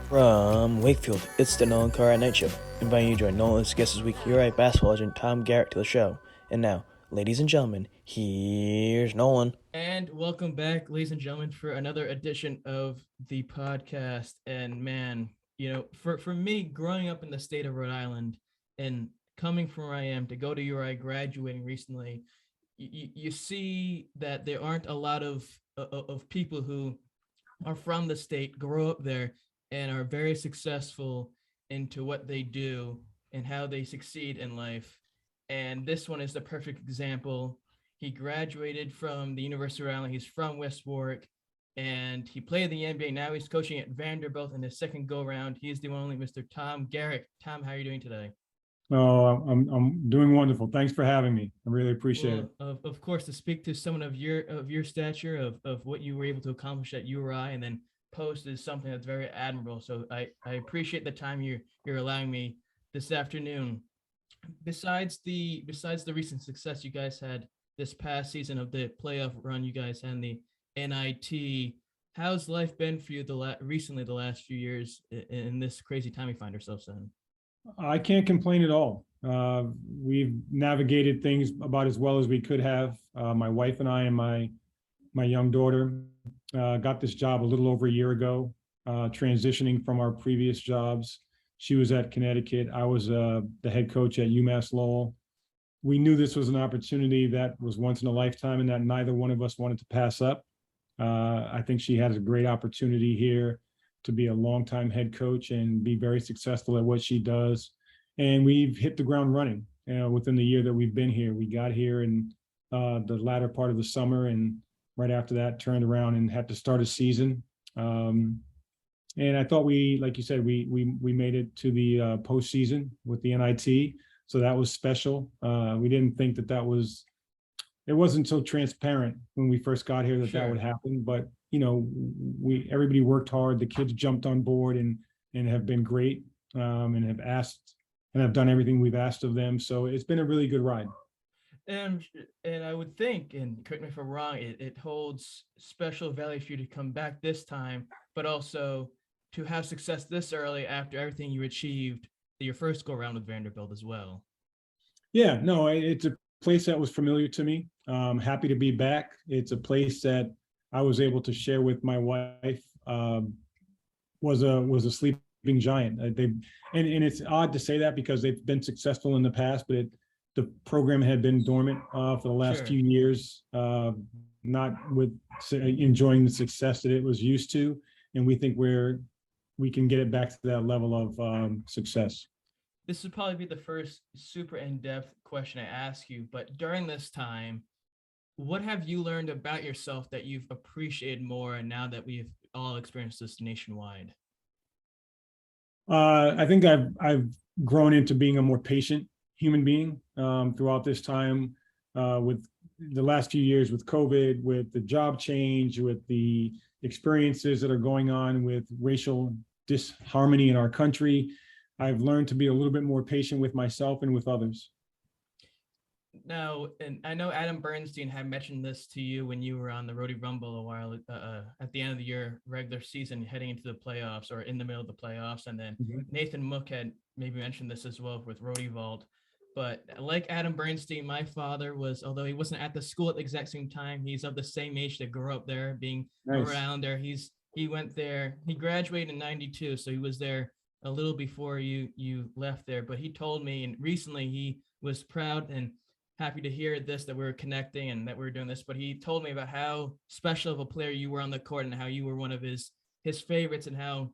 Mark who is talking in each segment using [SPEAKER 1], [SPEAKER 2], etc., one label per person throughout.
[SPEAKER 1] From Wakefield, it's the Nolan Carr at Night Show, inviting you to join Nolan's guest this week, URI basketball legend Tom Garrick to the show. And now, ladies and gentlemen, here's Nolan.
[SPEAKER 2] And welcome back, ladies and gentlemen, for another edition of the podcast. And man, for me, growing up in the state of Rhode Island and coming from where I am to go to URI, graduating recently, you see that there aren't a lot of people who are from the state, grow up there, and are very successful into what they do and how they succeed in life. And this one is the perfect example. He graduated from the University of Rhode Island. He's from West Warwick, and he played the NBA. Now he's coaching at Vanderbilt in his second go-round. He's the one only Mr. Tom Garrick. Tom, how are you doing today?
[SPEAKER 3] Oh, I'm doing wonderful. Thanks for having me. I really appreciate it.
[SPEAKER 2] Of course, to speak to someone of your stature, of what you were able to accomplish at URI, and then post is something that's very admirable. So I appreciate the time you're allowing me this afternoon. Besides the recent success you guys had this past season of the playoff run you guys had in the NIT, how's life been for you the last few years in this crazy time we find ourselves in?
[SPEAKER 3] I can't complain at all. We've navigated things about as well as we could have. My wife and I and my young daughter got this job a little over a year ago, transitioning from our previous jobs. She was at Connecticut. I was the head coach at UMass Lowell. We knew this was an opportunity that was once in a lifetime and that neither one of us wanted to pass up. I think she has a great opportunity here to be a longtime head coach and be very successful at what she does. And we've hit the ground running within the year that we've been here. We got here in the latter part of the summer, and right after that turned around and had to start a season. And I thought like you said, we made it to the postseason with the NIT. So that was special. We didn't think it wasn't so transparent when we first got here that would happen. But, everybody worked hard. The kids jumped on board and have been great and have done everything we've asked of them. So it's been a really good ride.
[SPEAKER 2] And I would think, and correct me if I'm wrong, it holds special value for you to come back this time, but also to have success this early after everything you achieved your first go around with Vanderbilt as well. Yeah,
[SPEAKER 3] no, it's a place that was familiar to me. Happy to be back. It's a place that I was able to share with my wife. Was a sleeping giant. And it's odd to say that because they've been successful in the past, but the program had been dormant for the last few years, not with enjoying the success that it was used to. And we think we can get it back to that level of success.
[SPEAKER 2] This would probably be the first super in-depth question I ask you, but during this time, what have you learned about yourself that you've appreciated more and now that we've all experienced this nationwide?
[SPEAKER 3] I think I've grown into being a more patient human being throughout this time with the last few years with COVID, with the job change, with the experiences that are going on with racial disharmony in our country. I've learned to be a little bit more patient with myself and with others.
[SPEAKER 2] Now, and I know Adam Bernstein had mentioned this to you when you were on the Rhody Rumble a while at the end of the year, regular season, heading into the playoffs or in the middle of the playoffs. And then Nathan Mook had maybe mentioned this as well with Rhody Vault. But like Adam Bernstein, my father was, although he wasn't at the school at the exact same time, he's of the same age that grew up there, being around there. He went there. He graduated in '92, so he was there a little before you left there. But he told me, and recently he was proud and happy to hear this, that we were connecting and that we were doing this. But he told me about how special of a player you were on the court and how you were one of his favorites and how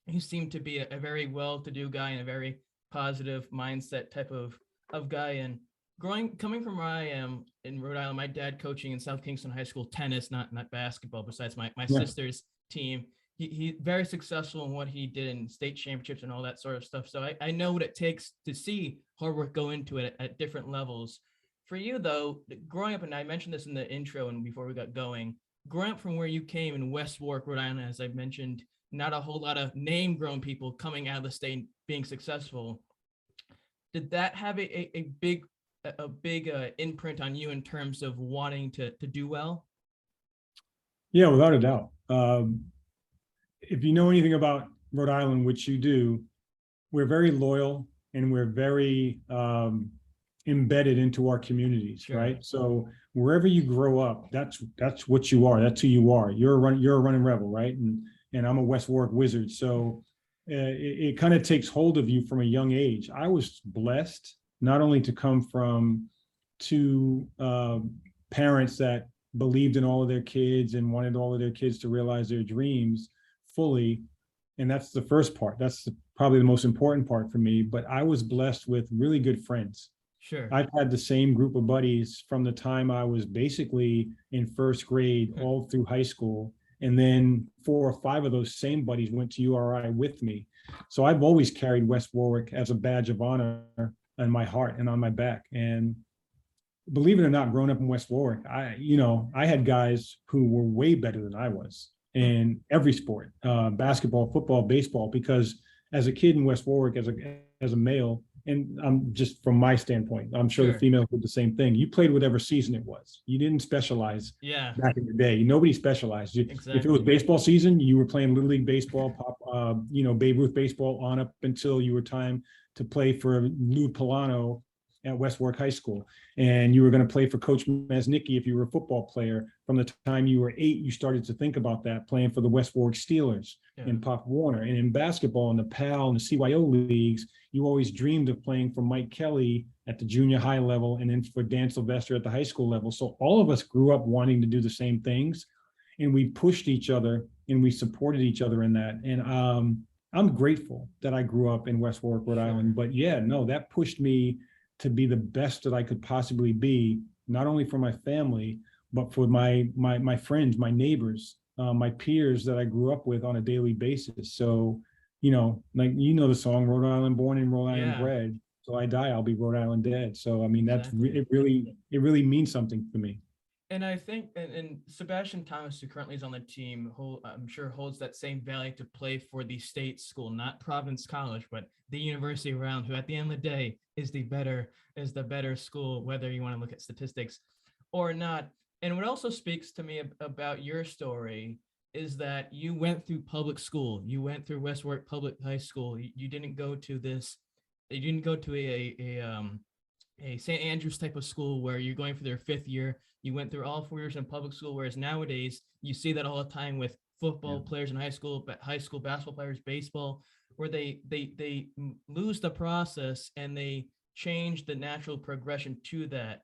[SPEAKER 2] you seemed to be a very well-to-do guy and a very positive mindset type of guy. And coming from where I am in Rhode Island, my dad coaching in South Kingston High School tennis, not basketball, besides my sister's team. He very successful in what he did in state championships and all that sort of stuff. So I know what it takes to see hard work go into it at different levels. For you, though, growing up, and I mentioned this in the intro and before we got going, growing up from where you came in West Warwick, Rhode Island, as I mentioned, not a whole lot of name-grown people coming out of the state being successful. Did that have a big imprint on you in terms of wanting to do well?
[SPEAKER 3] Yeah, without a doubt. If you know anything about Rhode Island, which you do, we're very loyal and we're very embedded into our communities,
[SPEAKER 2] Sure.
[SPEAKER 3] right? So wherever you grow up, that's what you are. That's who you are. You're a running rebel, right? And I'm a West Warwick Wizard. So it kind of takes hold of you from a young age. I was blessed not only to come from two parents that believed in all of their kids and wanted all of their kids to realize their dreams fully. And that's the first part. That's probably the most important part for me. But I was blessed with really good friends.
[SPEAKER 2] Sure.
[SPEAKER 3] I've had the same group of buddies from the time I was basically in first grade all through high school. And then 4 or 5 of those same buddies went to URI with me. So I've always carried West Warwick as a badge of honor in my heart and on my back. And believe it or not, growing up in West Warwick, I had guys who were way better than I was in every sport, basketball, football, baseball, because as a kid in West Warwick, as a male, and I'm just from my standpoint, I'm sure the females did the same thing. You played whatever season it was. You didn't specialize back in the day. Nobody specialized.
[SPEAKER 2] Exactly.
[SPEAKER 3] If it was baseball season, you were playing Little League Baseball, Babe Ruth baseball on up until you were time to play for Lou Polano at West Warwick High School. And you were going to play for Coach Masnicki if you were a football player. From the time you were 8, you started to think about that, playing for the West Warwick Steelers and Pop Warner. And in basketball, in the PAL and the CYO leagues, you always dreamed of playing for Mike Kelly at the junior high level and then for Dan Sylvester at the high school level. So all of us grew up wanting to do the same things, and we pushed each other and we supported each other in that. And I'm grateful that I grew up in West Warwick, Rhode Island. But yeah, no, that pushed me to be the best that I could possibly be, not only for my family, but for my friends, my neighbors, my peers that I grew up with on a daily basis. So, the song, Rhode Island born and Rhode Island bred. So I die, I'll be Rhode Island dead. So, I mean, that's it really means something for me.
[SPEAKER 2] And I think, and Sebastian Thomas, who currently is on the team, I'm sure holds that same value to play for the state school, not Providence College, but the University of Rhode Island, who at the end of the day is the better school, whether you want to look at statistics or not. And what also speaks to me about your story is that you went through public school. You went through West Warwick Public High School. You didn't go to a St. Andrews type of school where you're going for their 5th year. You went through all 4 years in public school, whereas nowadays you see that all the time with football players in high school basketball players, baseball, where they lose the process and they change the natural progression to that.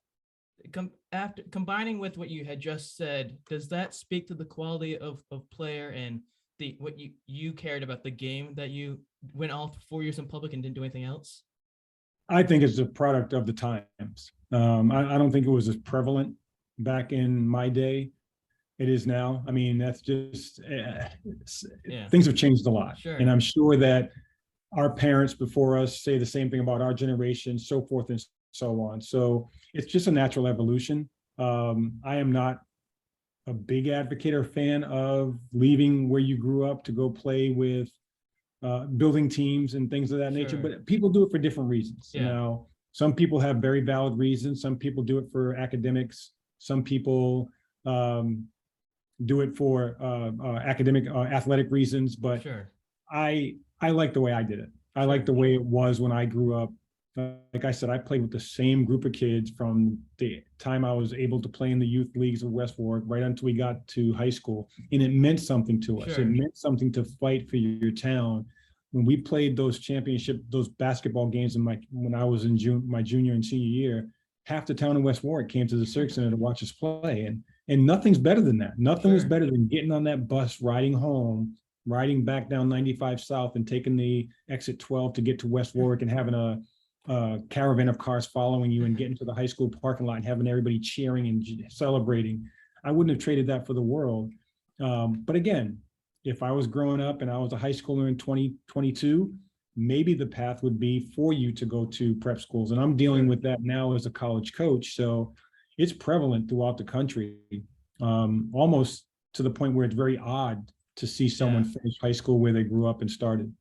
[SPEAKER 2] After combining with what you had just said, does that speak to the quality of player and what you cared about the game, that you went all 4 years in public and didn't do anything else?
[SPEAKER 3] I think it's a product of the times. I don't think it was as prevalent back in my day. It is now. I mean, that's just things have changed a lot.
[SPEAKER 2] Sure.
[SPEAKER 3] And I'm sure that our parents before us say the same thing about our generation, so forth and so on. So it's just a natural evolution. I am not a big advocate or fan of leaving where you grew up to go play with building teams and things of that nature, but people do it for different reasons. Now, some people have very valid reasons. Some people do it for academics. Some people do it for academic, athletic reasons. But I like the way I did it. I like the way it was when I grew up. Like I said, I played with the same group of kids from the time I was able to play in the youth leagues of West Warwick right until we got to high school. And it meant something to us. It meant something to fight for your town. When we played those basketball games when I was in my junior and senior year, half the town in West Warwick came to the Cirque Center to watch us play. And nothing's better than that. Nothing was better than getting on that bus, riding home, riding back down 95 South and taking the exit 12 to get to West Warwick and having a caravan of cars following you and getting to the high school parking lot and having everybody cheering and celebrating. I wouldn't have traded that for the world. But again, if I was growing up and I was a high schooler in 2022, maybe the path would be for you to go to prep schools. And I'm dealing with that now as a college coach. So it's prevalent throughout the country, almost to the point where it's very odd to see someone finish high school where they grew up and started.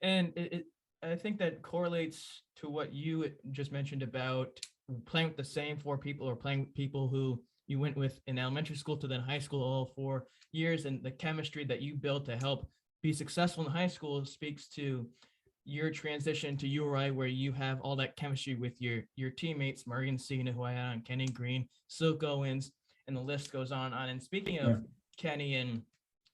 [SPEAKER 2] And I think that correlates to what you just mentioned about playing with the same 4 people, or playing with people who you went with in elementary school to then high school all 4 years, and the chemistry that you built to help be successful in high school speaks to your transition to URI, where you have all that chemistry with your teammates, Morgan Cena, who I had on, Kenny Green, Silk Owens, and the list goes on. And speaking of Kenny and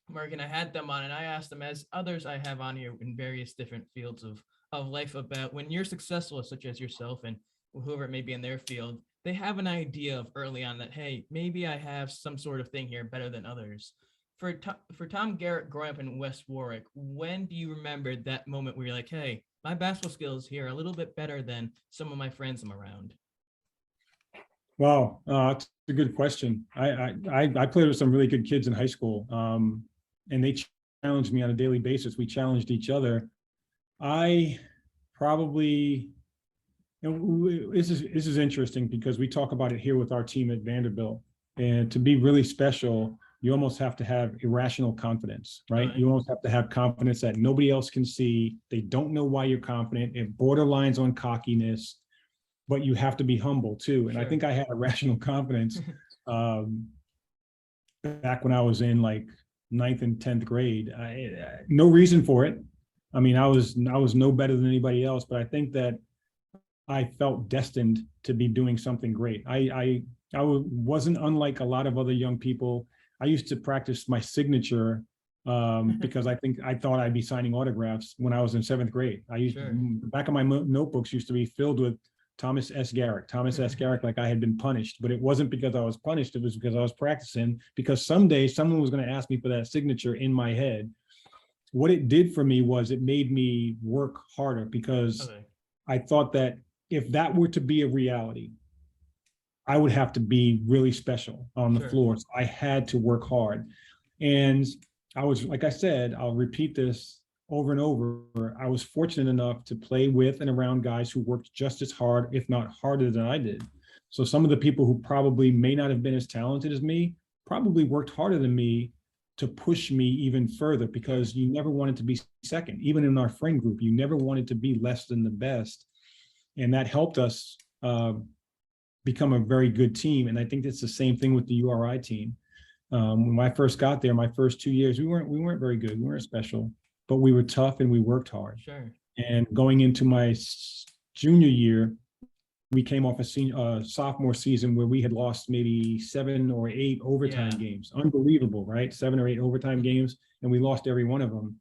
[SPEAKER 2] Morgan, I had them on, and I asked them, as others I have on here in various different fields of life, about when you're successful, such as yourself and whoever it may be in their field, they have an idea of early on that, hey, maybe I have some sort of thing here better than others. For Tom Garrick growing up in West Warwick, when do you remember that moment where you're like, hey, my basketball skills here are a little bit better than some of my friends I'm around?
[SPEAKER 3] Wow, that's a good question. I played with some really good kids in high school, and they challenged me on a daily basis. We challenged each other. I probably, this is interesting because we talk about it here with our team at Vanderbilt. And to be really special, you almost have to have irrational confidence, right? You almost have to have confidence that nobody else can see. They don't know why you're confident. It borderlines on cockiness, but you have to be humble too. And I think I had irrational confidence back when I was in like 9th and 10th grade. No reason for it. I mean, I was no better than anybody else, but I think that I felt destined to be doing something great. I wasn't unlike a lot of other young people. I used to practice my signature because I thought I'd be signing autographs when I was in 7th grade. The back of my notebooks used to be filled with Thomas S. Garrick, like I had been punished, but it wasn't because I was punished. It was because I was practicing, because someday someone was going to ask me for that signature in my head. What it did for me was it made me work harder, because I thought that if that were to be a reality, I would have to be really special on the floor. So I had to work hard. And I was, like I said, I'll repeat this over and over. I was fortunate enough to play with and around guys who worked just as hard, if not harder than I did. So some of the people who probably may not have been as talented as me probably worked harder than me to push me even further, because you never wanted to be second. Even in our friend group, you never wanted to be less than the best. And that helped us become a very good team. And I think it's the same thing with the URI team. When I first got there, my first 2 years, we weren't very good. We weren't special, but we were tough and we worked hard. And going into my junior year, we came off a sophomore season where we had lost maybe 7 or 8 overtime games. Unbelievable, right? 7 or 8 overtime games, and we lost every one of them.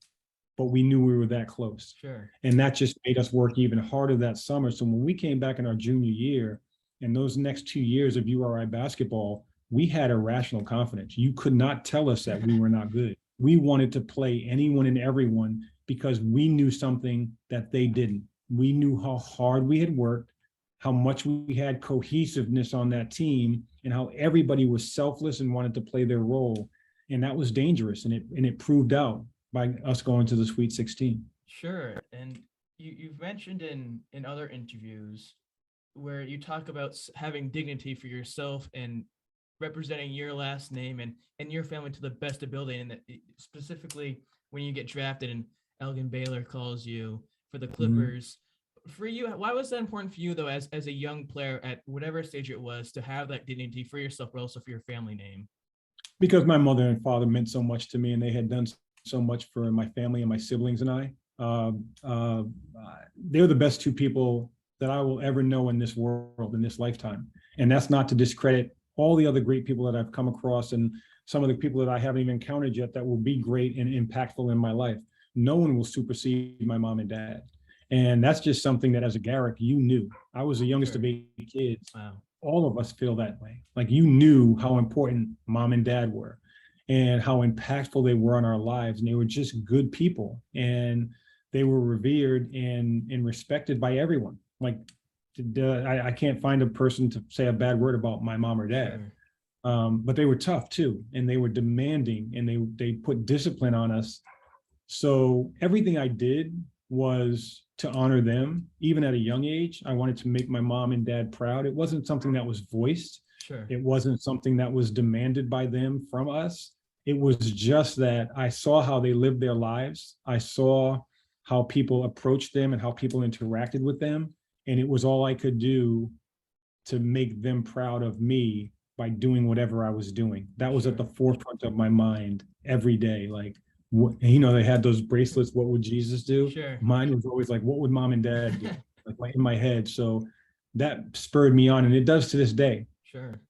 [SPEAKER 3] But we knew we were that close. And that just made us work even harder that summer. So when we came back in our junior year, and those next 2 years of URI basketball, we had irrational confidence. You could not tell us that we were not good. We wanted to play anyone and everyone because we knew something that they didn't. We knew how hard we had worked, how much we had cohesiveness on that team, and how everybody was selfless and wanted to play their role. And that was dangerous, and it proved out by us going to the Sweet 16.
[SPEAKER 2] And you've mentioned in other interviews where you talk about having dignity for yourself and representing your last name and your family to the best ability. And that specifically when you get drafted and Elgin Baylor calls you for the Clippers. For you, why was that important for you, though, as a young player at whatever stage it was, to have that dignity for yourself, but also for your family name?
[SPEAKER 3] Because my mother and father meant so much to me, and they had done so much for my family and my siblings and I. They're the best 2 people that I will ever know in this world, in this lifetime. And that's not to discredit all the other great people that I've come across and some of the people that I haven't even encountered yet that will be great and impactful in my life. No one will supersede my mom and dad. And that's just something that as a Garrick, you knew. I was the youngest of 8 kids. All of us feel that way. Like, you knew how important mom and dad were and how impactful they were on our lives. And they were just good people. And they were revered and respected by everyone. Like, I can't find a person to say a bad word about my mom or dad. But they were tough too. And they were demanding, and they put discipline on us. So everything I did was to honor them. Even at a young age, I wanted to make my mom and dad proud. It wasn't something that was voiced. It wasn't something that was demanded by them from us. It was just that I saw how they lived their lives. I saw how people approached them and how people interacted with them. And it was all I could do to make them proud of me by doing whatever I was doing. That was at the forefront of my mind every day. Like, they had those bracelets, what would Jesus do?
[SPEAKER 2] Sure.
[SPEAKER 3] Mine was always like, what would mom and dad do? like in my head. So that spurred me on, and it does to this day.
[SPEAKER 2] Sure.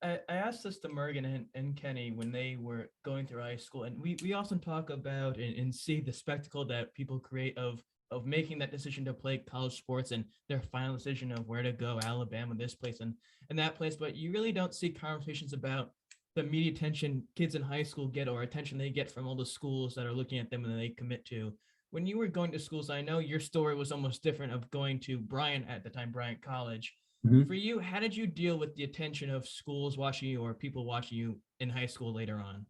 [SPEAKER 2] I asked this to Morgan and Kenny when they were going through high school, and we often talk about and see the spectacle that people create of making that decision to play college sports and their final decision of where to go, Alabama, this place and that place. But you really don't see conversations about the media attention kids in high school get or attention they get from all the schools that are looking at them and they commit to. When you were going to schools, I know your story was almost different of going to Bryant at the time, Bryant College.
[SPEAKER 3] Mhm.
[SPEAKER 2] For you, how did you deal with the attention of schools watching you or people watching you in high school later on?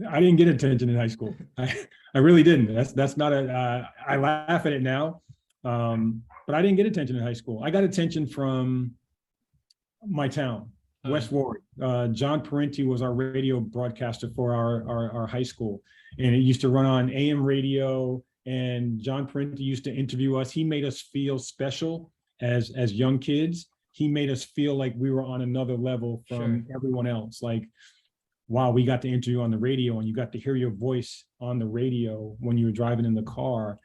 [SPEAKER 3] I didn't get attention in high school. I really didn't. That's not I laugh at it now. But I didn't get attention in high school. I got attention from my town, West Warwick. John Parenti was our radio broadcaster for our high school. And it used to run on AM radio. And John Parenti used to interview us. He made us feel special as young kids. He made us feel like we were on another level from everyone else. Like, wow, we got to interview on the radio, and you got to hear your voice on the radio when you were driving in the car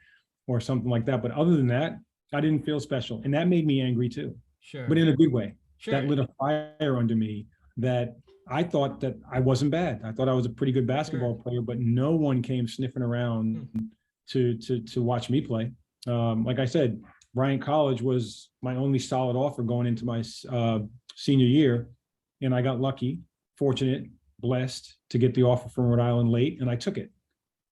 [SPEAKER 3] or something like that. But other than that, I didn't feel special. And that made me angry too.
[SPEAKER 2] Sure.
[SPEAKER 3] But in a good way.
[SPEAKER 2] Sure.
[SPEAKER 3] That lit a fire under me that I thought that I wasn't bad. I thought I was a pretty good basketball player, but no one came sniffing around to watch me play. Like I said, Bryant College was my only solid offer going into my senior year. And I got lucky, fortunate, blessed to get the offer from Rhode Island late, and I took it.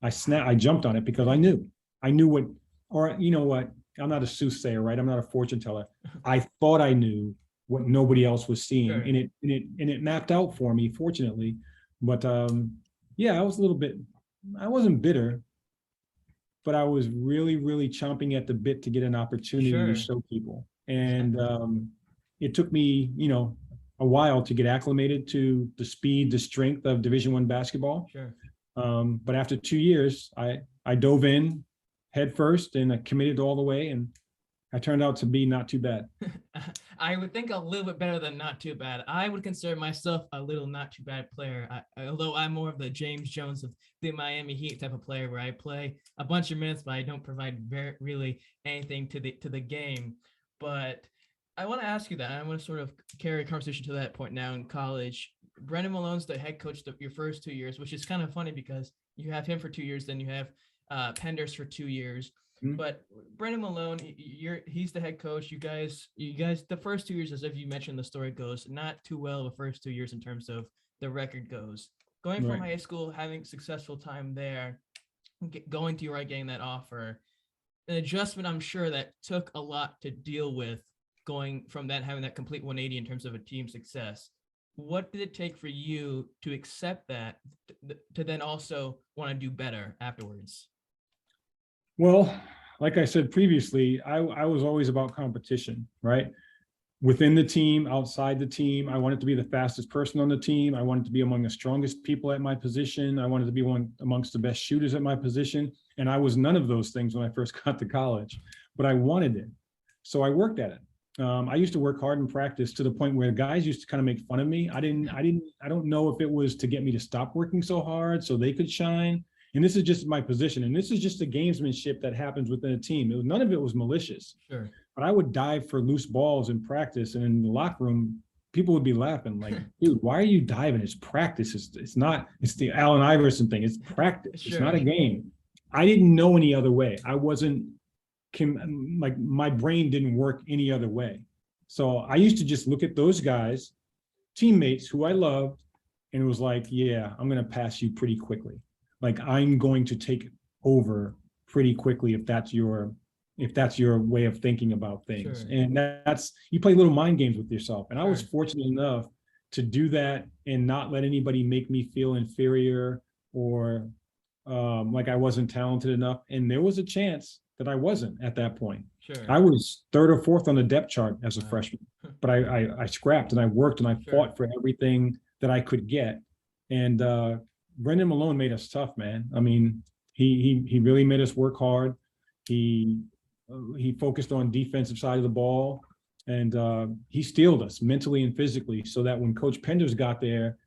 [SPEAKER 3] I jumped on it because I knew what, or you know what, I'm not a soothsayer, right? I'm not a fortune teller. I thought I knew what nobody else was seeing,
[SPEAKER 2] Sure.
[SPEAKER 3] and it mapped out for me, fortunately. But yeah, I was a little bit, I wasn't bitter, but I was really, really chomping at the bit to get an opportunity to show people. And it took me, a while to get acclimated to the speed, the strength of Division I basketball.
[SPEAKER 2] Sure.
[SPEAKER 3] But after 2 years, I dove in head first and I committed all the way, and I turned out to be not too bad.
[SPEAKER 2] I would think a little bit better than not too bad. I would consider myself a little not too bad player, although I'm more of the James Jones of the Miami Heat type of player where I play a bunch of minutes, but I don't provide really anything to the game. But I want to ask you that. I want to sort of carry a conversation to that point now in college. Brendan Malone's the head coach your first 2 years, which is kind of funny because you have him for 2 years, then you have Penders for 2 years. Mm-hmm. But Brendan Malone, he's the head coach. You guys, the first 2 years, as if you mentioned the story goes, not too well the first 2 years in terms of the record goes. Going from high school, having successful time there, going to your right, getting that offer, an adjustment I'm sure that took a lot to deal with. Going from that, having that complete 180 in terms of a team success, what did it take for you to accept that, to then also want to do better afterwards?
[SPEAKER 3] Well, like I said previously, I was always about competition, right? Within the team, outside the team, I wanted to be the fastest person on the team. I wanted to be among the strongest people at my position. I wanted to be amongst the best shooters at my position. And I was none of those things when I first got to college, but I wanted it. So I worked at it. I used to work hard in practice to the point where guys used to kind of make fun of me. I don't know if it was to get me to stop working so hard so they could shine. And this is just my position. And this is just the gamesmanship that happens within a team. None of it was malicious.
[SPEAKER 2] Sure.
[SPEAKER 3] But I would dive for loose balls in practice. And in the locker room, people would be laughing like, dude, why are you diving? It's practice. It's the Allen Iverson thing. It's practice. Sure. It's not a game. I didn't know any other way. I wasn't, like my brain didn't work any other way. So I used to just look at those guys, teammates who I loved, and it was like, yeah, I'm going to pass you pretty quickly. Like I'm going to take over pretty quickly if that's your way of thinking about things. Sure. And that's, you play little mind games with yourself. And I was fortunate enough to do that and not let anybody make me feel inferior or like I wasn't talented enough. And there was a chance that I wasn't at that point.
[SPEAKER 2] Sure.
[SPEAKER 3] I was third or fourth on the depth chart as a freshman, but I scrapped and I worked and I fought for everything that I could get. And Brendan Malone made us tough, man. I mean, he really made us work hard. He focused on defensive side of the ball, and he steeled us mentally and physically so that when Coach Penders got there,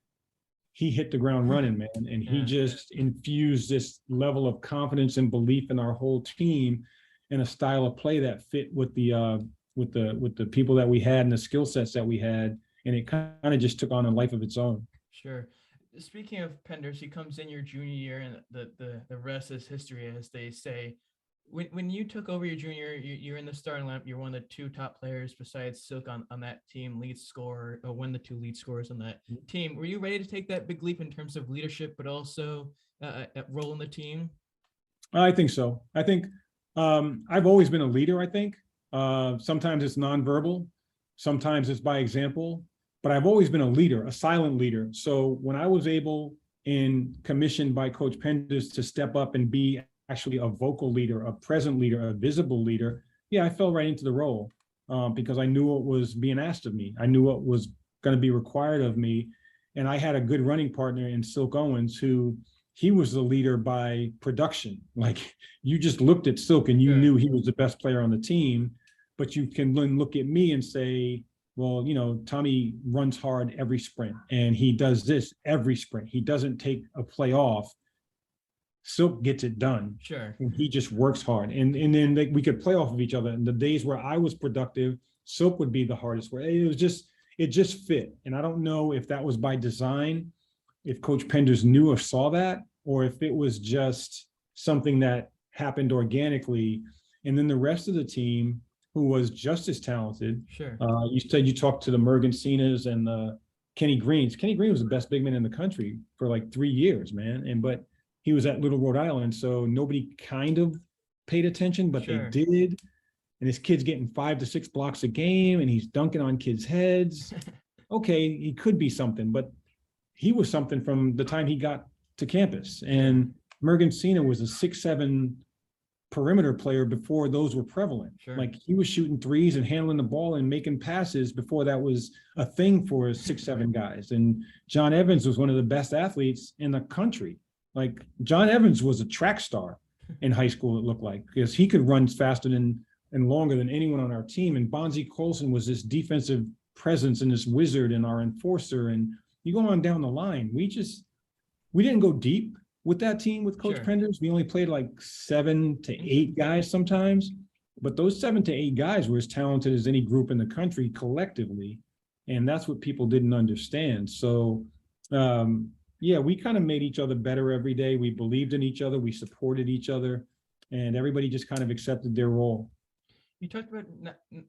[SPEAKER 3] he hit the ground running, man. And he just infused this level of confidence and belief in our whole team and a style of play that fit with the people that we had and the skill sets that we had. And it kind of just took on a life of its own.
[SPEAKER 2] Sure. Speaking of Penders, he comes in your junior year, and the rest is history, as they say. When you took over your junior, you're in the starting lineup. You're one of the two top players besides Silk on that team, lead scorer, or one of the two lead scorers on that team. Were you ready to take that big leap in terms of leadership, but also a role in the team?
[SPEAKER 3] I think so. I think I've always been a leader, I think. Sometimes it's nonverbal, sometimes it's by example, but I've always been a leader, a silent leader. So when I was able and commissioned by Coach Penders to step up and be actually a vocal leader, a present leader, a visible leader, yeah, I fell right into the role because I knew what was being asked of me. I knew what was going to be required of me. And I had a good running partner in Silk Owens who he was the leader by production. Like you just looked at Silk and you knew he was the best player on the team, but you can then look at me and say, well, you know, Tommy runs hard every sprint and he does this every sprint. He doesn't take a play off. Silk gets it done.
[SPEAKER 2] Sure.
[SPEAKER 3] And he just works hard. And then we could play off of each other. And the days where I was productive, Silk would be the hardest where it just fit. And I don't know if that was by design, if Coach Penders knew or saw that, or if it was just something that happened organically. And then the rest of the team, who was just as talented.
[SPEAKER 2] Sure.
[SPEAKER 3] You said you talked to the Mergensinas and the Kenny Greens. Kenny Green was the best big man in the country for like 3 years, man. But he was at Little Rhode Island, so nobody kind of paid attention, but they did. And this kid's getting 5 to 6 blocks a game, and he's dunking on kids' heads. Okay, he could be something, but he was something from the time he got to campus. And Mergensina was a 6'7" perimeter player before those were prevalent. Like he was shooting threes and handling the ball and making passes before that was a thing for 6'7" guys. And John Evans was one of the best athletes in the country. Like John Evans was a track star in high school, it looked like, because he could run faster and longer than anyone on our team. And Bonzie Colson was this defensive presence and this wizard and our enforcer. And you go on down the line, we didn't go deep with that team with Coach Penders. We only played like 7 to 8 guys sometimes, but those 7 to 8 guys were as talented as any group in the country collectively. And that's what people didn't understand. So, yeah, we kind of made each other better every day. We believed in each other. We supported each other, and everybody just kind of accepted their role.
[SPEAKER 2] You talked about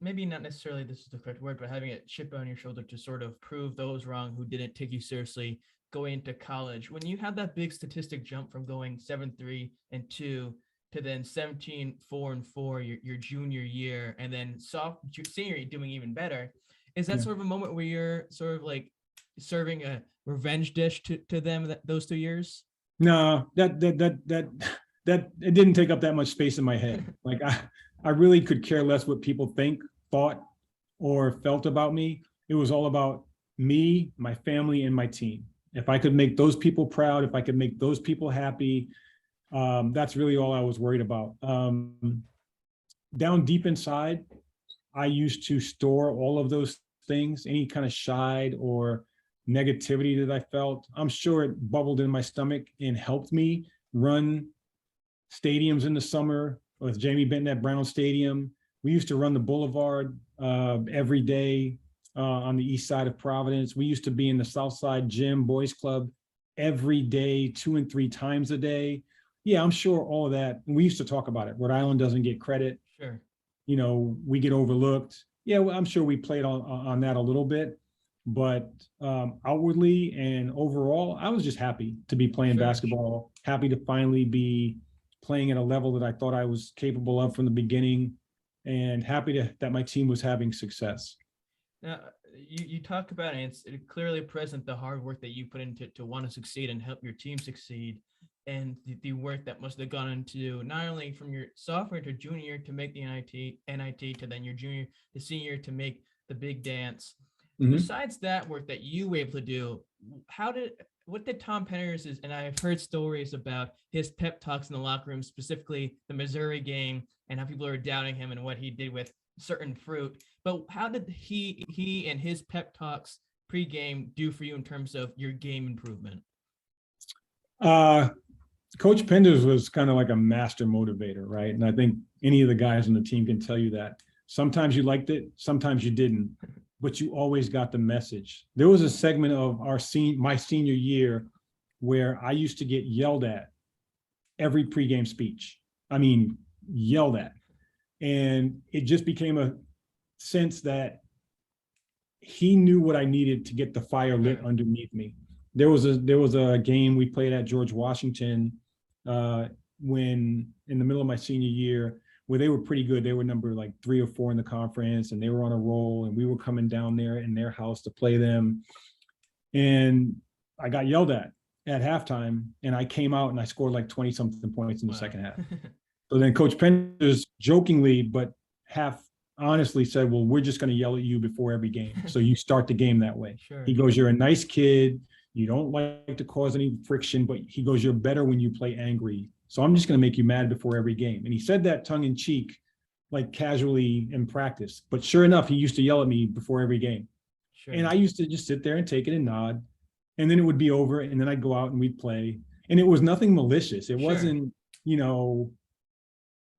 [SPEAKER 2] maybe not necessarily this is the correct word, but having a chip on your shoulder to sort of prove those wrong who didn't take you seriously going into college. When you had that big statistic jump from going 7-3-2 to then 17-4-4 your junior year, and then senior year doing even better, is that sort of a moment where you're sort of like serving a revenge dish to them those 2 years?
[SPEAKER 3] No, that it didn't take up that much space in my head. Like I really could care less what people thought or felt about me. It was all about me, my family, and my team. If I could make those people proud, if I could make those people happy, that's really all I was worried about. Down deep inside, I used to store all of those things, any kind of shide or negativity that I felt. I'm sure it bubbled in my stomach and helped me run stadiums in the summer with Jamie Benton at Brown Stadium. We used to run the Boulevard every day on the east side of Providence. We used to be in the South Side Gym Boys Club every day, 2 and 3 times a day. Yeah, I'm sure all of that. We used to talk about it. Rhode Island doesn't get credit.
[SPEAKER 2] Sure.
[SPEAKER 3] You know, we get overlooked. Yeah, well, I'm sure we played on that a little bit. But outwardly and overall, I was just happy to be playing basketball, happy to finally be playing at a level that I thought I was capable of from the beginning, and happy that my team was having success.
[SPEAKER 2] Now, you talk about, and it's clearly present, the hard work that you put into to want to succeed and help your team succeed, and the work that must have gone into not only from your sophomore to junior to make the NIT to then your junior to senior to make the big dance. Mm-hmm. Besides that work that you were able to do, what did Tom Penders, and I've heard stories about his pep talks in the locker room, specifically the Missouri game, and how people are doubting him and what he did with certain fruit. But how did he and his pep talks pregame do for you in terms of your game improvement?
[SPEAKER 3] Coach Penders was kind of like a master motivator, right? And I think any of the guys on the team can tell you that. Sometimes you liked it, sometimes you didn't, but you always got the message. There was a segment of my senior year where I used to get yelled at every pregame speech. I mean, yelled at. And it just became a sense that he knew what I needed to get the fire lit underneath me. There was a game we played at George Washington when in the middle of my senior year where they were pretty good. They were number like 3 or 4 in the conference, and they were on a roll, and we were coming down there in their house to play them. And I got yelled at halftime, and I came out and I scored like 20 something points in the second half. So then Coach Penders jokingly, but half honestly said, well, we're just going to yell at you before every game. So you start the game that way.
[SPEAKER 2] Sure.
[SPEAKER 3] He goes, you're a nice kid. You don't like to cause any friction, but he goes, you're better when you play angry. So I'm just going to make you mad before every game. And he said that tongue in cheek, like casually in practice. But sure enough, he used to yell at me before every game. Sure. And I used to just sit there and take it and nod. And then it would be over. And then I'd go out and we'd play. And it was nothing malicious. It wasn't,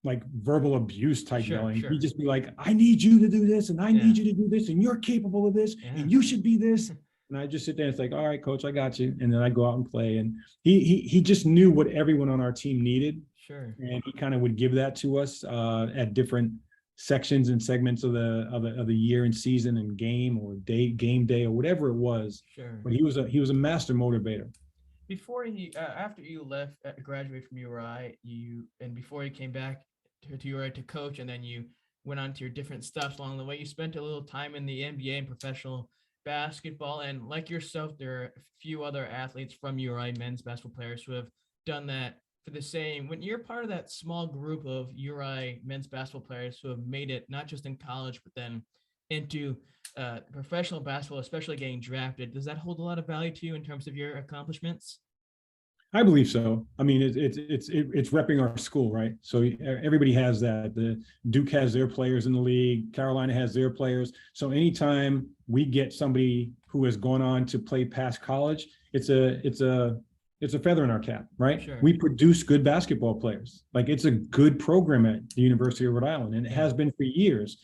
[SPEAKER 3] like verbal abuse type yelling. He'd just be like, I need you to do this, and I need you to do this, and you're capable of this, and you should be this. And I just sit there and it's like, all right, coach, I got you. And then I go out and play. And he just knew what everyone on our team needed.
[SPEAKER 2] Sure.
[SPEAKER 3] And he kind of would give that to us at different sections and segments of the year and season and game or game day or whatever it was.
[SPEAKER 2] Sure.
[SPEAKER 3] But he was a master motivator.
[SPEAKER 2] Before after you left, graduated from URI, before you came back to URI to coach, and then you went on to your different stuff along the way, you spent a little time in the NBA and professional basketball. And like yourself, there are a few other athletes from URI, men's basketball players, who have done that for the same. When you're part of that small group of URI men's basketball players who have made it not just in college, but then into professional basketball, especially getting drafted, does that hold a lot of value to you in terms of your accomplishments?
[SPEAKER 3] I believe so. I mean, it's repping our school, right? So everybody has that. The Duke has their players in the league. Carolina has their players. So anytime we get somebody who has gone on to play past college, it's a feather in our cap, right?
[SPEAKER 2] Sure.
[SPEAKER 3] We produce good basketball players. Like, it's a good program at the University of Rhode Island, and it has been for years.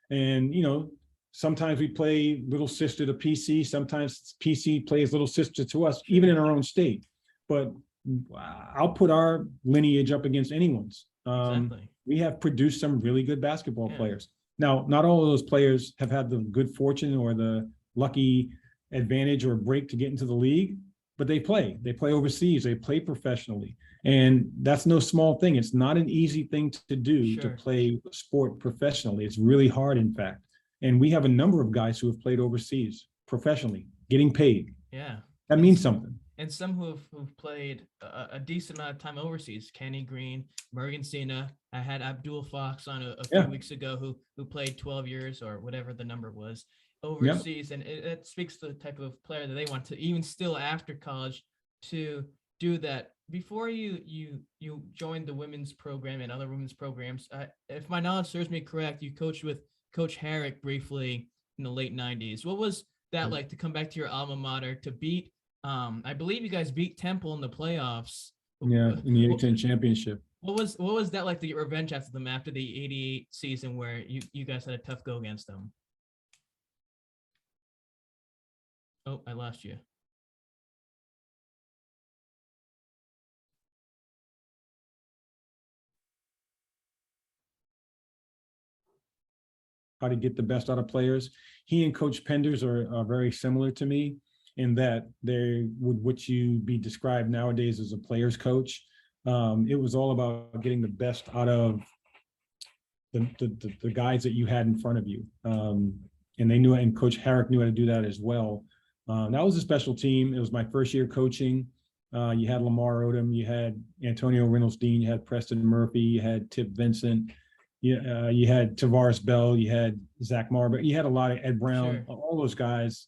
[SPEAKER 3] And sometimes we play little sister to PC. Sometimes PC plays little sister to us, even in our own state. But I'll put our lineage up against anyone's.
[SPEAKER 2] Exactly.
[SPEAKER 3] We have produced some really good basketball players. Now, not all of those players have had the good fortune or the lucky advantage or break to get into the league, but they play. They play overseas. They play professionally. And that's no small thing. It's not an easy thing to do to play sport professionally. It's really hard, in fact. And we have a number of guys who have played overseas professionally, getting paid.
[SPEAKER 2] Yeah.
[SPEAKER 3] That means something.
[SPEAKER 2] And some who've played a decent amount of time overseas. Kenny Green, Morgan Cena. I had Abdul Fox on a few weeks ago who played 12 years or whatever the number was overseas. And it speaks to the type of player that they want to, even still after college, to do that. Before you joined the women's program and other women's programs, if my knowledge serves me correct, you coached with Coach Garrick briefly in the late 90s. What was that like to come back to your alma mater, to beat I believe you guys beat Temple in the playoffs.
[SPEAKER 3] Yeah, in the A-10 championship.
[SPEAKER 2] What was that like to get revenge after them after the 88 season where you guys had a tough go against them? Oh, I lost you.
[SPEAKER 3] How to get the best out of players. He and Coach Penders are very similar to me, in that they would what you be described nowadays as a player's coach. It was all about getting the best out of the guys that you had in front of you. And they knew, and Coach Garrick knew how to do that as well. That was a special team. It was my first year coaching. You had Lamar Odom, you had Antonio Reynolds-Dean, you had Preston Murphy, you had Tip Vincent, you had Tavares Bell, you had Zach Marber, you had a lot of Ed Brown. Sure. All those guys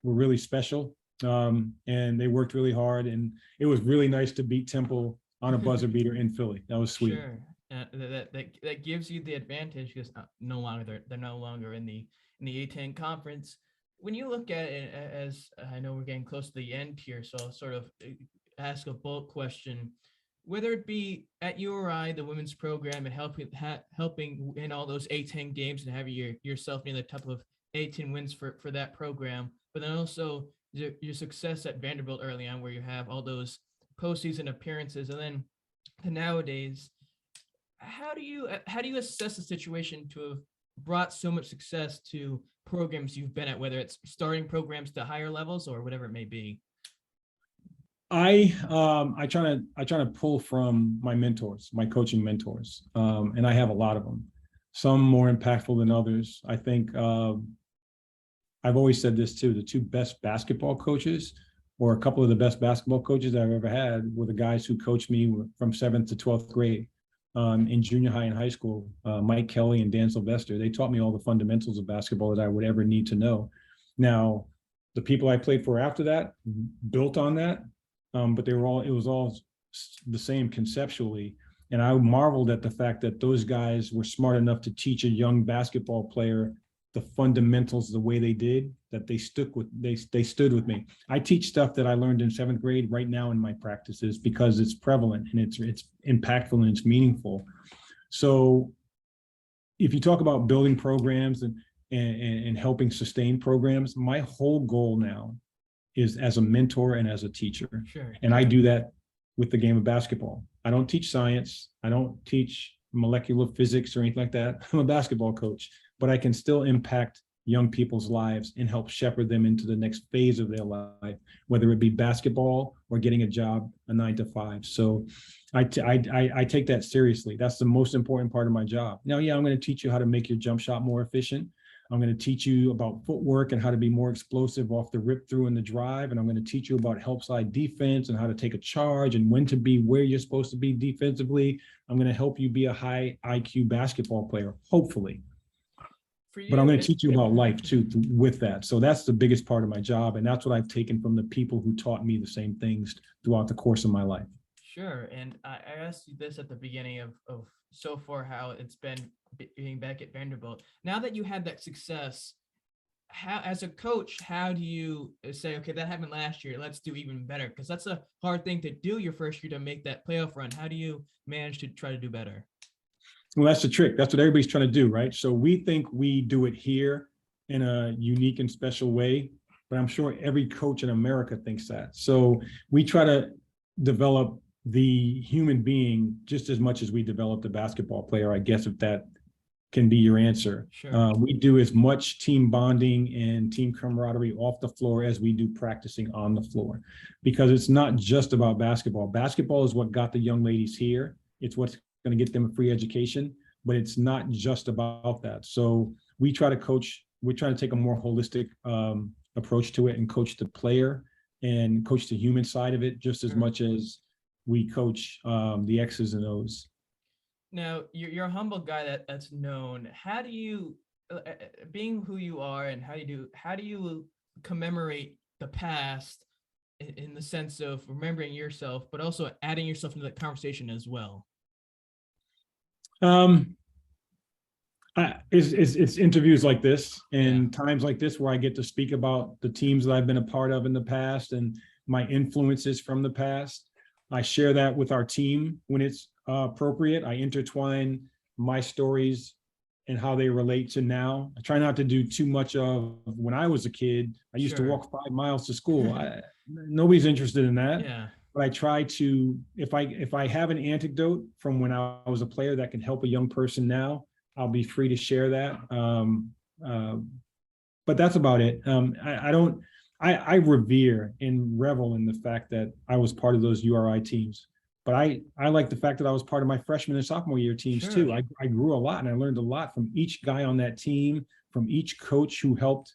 [SPEAKER 3] were really special, and they worked really hard, and it was really nice to beat Temple on a buzzer beater in Philly. That was sweet.
[SPEAKER 2] Sure, that gives you the advantage because they're no longer in the A-10 conference. when you look at it, as I know we're getting close to the end here, so I'll sort of ask a bulk question. Whether it be at URI, the women's program, and helping in all those A10 games and having yourself near the top of 18 wins for that program, but then also your success at Vanderbilt early on, where you have all those postseason appearances, and then to nowadays, how do you assess the situation to have brought so much success to programs you've been at, whether it's starting programs to higher levels or whatever it may be?
[SPEAKER 3] I try to pull from my mentors, my coaching mentors, and I have a lot of them. Some more impactful than others. I think I've always said this too: the two best basketball coaches, or a couple of the best basketball coaches that I've ever had, were the guys who coached me from 7th to 12th grade in junior high and high school. Mike Kelly and Dan Sylvester. They taught me all the fundamentals of basketball that I would ever need to know. Now, the people I played for after that built on that. But it was all the same conceptually. And I marveled at the fact that those guys were smart enough to teach a young basketball player the fundamentals the way they did, that they stood with me. I teach stuff that I learned in 7th grade right now in my practices because it's prevalent and it's impactful and it's meaningful. So if you talk about building programs and helping sustain programs, my whole goal now is as a mentor and as a teacher.
[SPEAKER 2] Sure.
[SPEAKER 3] And I do that with the game of basketball. I don't teach science. I don't teach molecular physics or anything like that. I'm a basketball coach, but I can still impact young people's lives and help shepherd them into the next phase of their life, whether it be basketball or getting a job, a 9 to 5. So I take that seriously. That's the most important part of my job. Now, yeah, I'm going to teach you how to make your jump shot more efficient. I'm going to teach you about footwork and how to be more explosive off the rip through and the drive. And I'm going to teach you about help side defense and how to take a charge and when to be where you're supposed to be defensively. I'm going to help you be a high IQ basketball player, hopefully. But I'm going to teach you about life too with that. So that's the biggest part of my job. And that's what I've taken from the people who taught me the same things throughout the course of my life.
[SPEAKER 2] Sure. And I asked you this at the beginning of so far, how it's been being back at Vanderbilt. Now that you had that success, how, as a coach, how do you say, okay, that happened last year, let's do even better? Because that's a hard thing to do your first year, to make that playoff run. How do you manage to try to do better?
[SPEAKER 3] Well, that's the trick. That's what everybody's trying to do, right? So we think we do it here in a unique and special way, but I'm sure every coach in America thinks that. So we try to develop the human being just as much as we develop the basketball player, I guess, if that can be your answer.
[SPEAKER 2] Sure.
[SPEAKER 3] We do as much team bonding and team camaraderie off the floor as we do practicing on the floor, because it's not just about basketball. Basketball is what got the young ladies here. It's what's going to get them a free education, but it's not just about that. So we try to coach, we're trying to take a more holistic approach to it and coach the player and coach the human side of it just as much as we coach the X's and O's.
[SPEAKER 2] Now, you're a humble guy that's known. How do you, being who you are, and how do you commemorate the past in the sense of remembering yourself, but also adding yourself into the conversation as well?
[SPEAKER 3] It's interviews like this and times like this where I get to speak about the teams that I've been a part of in the past and my influences from the past. I share that with our team when it's appropriate. I intertwine my stories and how they relate to now. I try not to do too much of when I was a kid. I used to walk 5 miles to school. Nobody's interested in that.
[SPEAKER 2] Yeah.
[SPEAKER 3] But I try to, if I have an anecdote from when I was a player that can help a young person now, I'll be free to share that. But that's about it. I revere and revel in the fact that I was part of those URI teams. But I like the fact that I was part of my freshman and sophomore year teams too. I grew a lot and I learned a lot from each guy on that team, from each coach who helped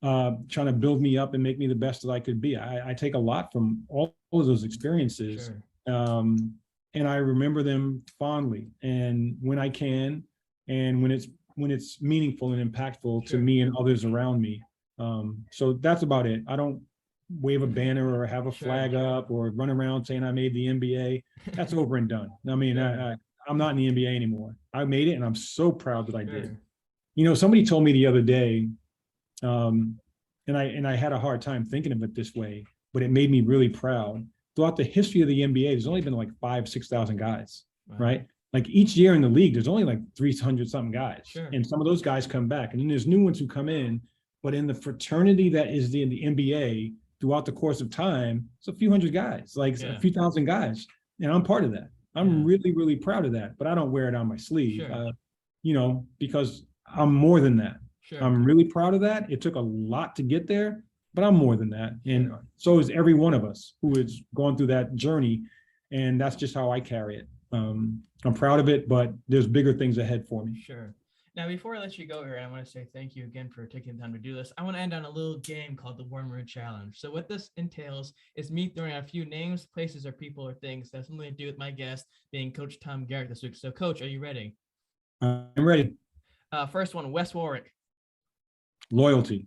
[SPEAKER 3] trying to build me up and make me the best that I could be. I take a lot from all of those experiences. And I remember them fondly, and when I can, and when it's meaningful and impactful to me and others around me. So that's about it. I don't wave a banner or have a flag up or run around saying I made the NBA. That's over and done. I mean, I'm not in the NBA anymore. I made it, and I'm so proud that I did. You know, somebody told me the other day, and I had a hard time thinking of it this way, but it made me really proud. Throughout the history of the NBA, there's only been like 6,000 guys,
[SPEAKER 2] Wow.
[SPEAKER 3] right? Like each year in the league, there's only like 300 something guys.
[SPEAKER 2] Sure.
[SPEAKER 3] And some of those guys come back, and then there's new ones who come in. But in the fraternity that is in the NBA, throughout the course of time, it's a few hundred guys, like a few thousand guys. And I'm part of that. I'm really, really proud of that, but I don't wear it on my sleeve,
[SPEAKER 2] Sure.
[SPEAKER 3] Because I'm more than that.
[SPEAKER 2] Sure.
[SPEAKER 3] I'm really proud of that. It took a lot to get there, but I'm more than that. And so is every one of us who has gone through that journey. And that's just how I carry it. I'm proud of it, but there's bigger things ahead for me.
[SPEAKER 2] Sure. Now, before I let you go here, I want to say thank you again for taking the time to do this. I want to end on a little game called the One Word Challenge. So what this entails is me throwing out a few names, places, or people or things that have something to do with my guest being Coach Tom Garrick this week. So, Coach, are you ready?
[SPEAKER 3] I'm ready.
[SPEAKER 2] First one, West Warwick.
[SPEAKER 3] Loyalty.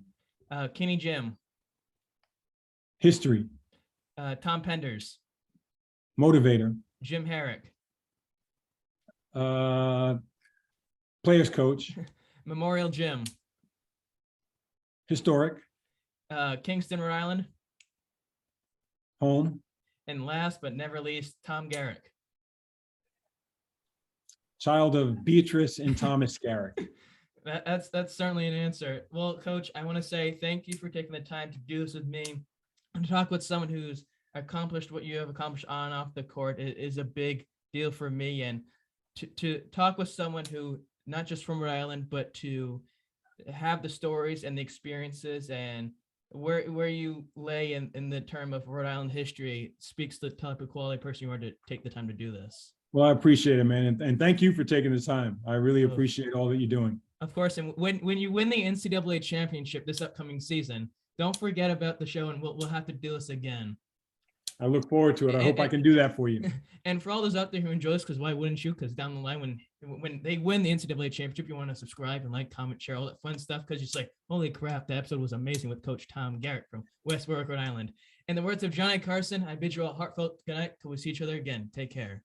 [SPEAKER 2] Kenny Jim.
[SPEAKER 3] History.
[SPEAKER 2] Tom Penders.
[SPEAKER 3] Motivator.
[SPEAKER 2] Jim Herrick.
[SPEAKER 3] Players coach.
[SPEAKER 2] Memorial Gym.
[SPEAKER 3] Historic.
[SPEAKER 2] Kingston, Rhode Island.
[SPEAKER 3] Home.
[SPEAKER 2] And last but never least, Tom Garrick.
[SPEAKER 3] Child of Beatrice and Thomas Garrick.
[SPEAKER 2] That's certainly an answer. Well, Coach, I want to say thank you for taking the time to do this with me and to talk with someone who's accomplished what you have accomplished on and off the court. It is a big deal for me, and to talk with someone who not just from Rhode Island, but to have the stories and the experiences and where you lay in the term of Rhode Island history speaks to the type of quality person you are to take the time to do this.
[SPEAKER 3] Well, I appreciate it, man. And thank you for taking the time. I really appreciate all that you're doing.
[SPEAKER 2] Of course. And when you win the NCAA championship this upcoming season, don't forget about the show, and we'll have to do this again.
[SPEAKER 3] I look forward to it. I hope I can do that for you.
[SPEAKER 2] And for all those out there who enjoy this, because why wouldn't you? Because down the line, when they win the NCAA championship, you want to subscribe and like, comment, share all that fun stuff, because it's like, holy crap, the episode was amazing with Coach Tom Garrick from West Warwick, Rhode Island. In the words of Johnny Carson, I bid you all heartfelt good night till we see each other again. Take care.